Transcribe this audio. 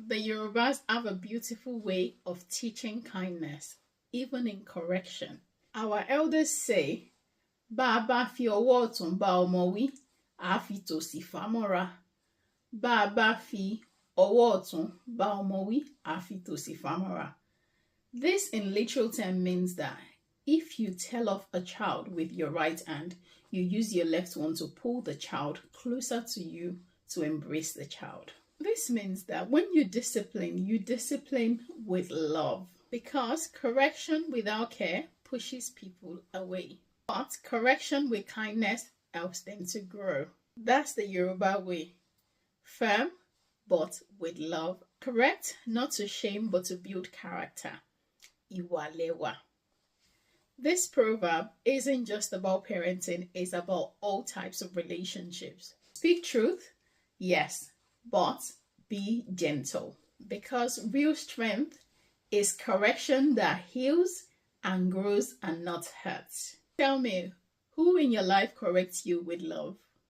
The Yorubas have a beautiful way of teaching kindness, even in correction. Our elders say, Bá a bá fi ọwọ́ ọ̀tún bá ọmọ wí, a fi tòsì fà á mọ́ra. Bá a bá fi ọwọ́ ọ̀tún bá ọmọ wí, a fi tòsì fà á mọ́ra. This in literal term means that if you tell off a child with your right hand, you use your left one to pull the child closer to you to embrace the child. This means that when you discipline with love, because correction without care pushes people away. But correction with kindness helps them to grow. That's the Yoruba way. Firm, but with love. Correct, not to shame, but to build character. Iwalewa. This proverb isn't just about parenting, it's about all types of relationships. Speak truth, yes, but be gentle. Because real strength is correction that heals and grows and not hurts. Tell me, who in your life corrects you with love?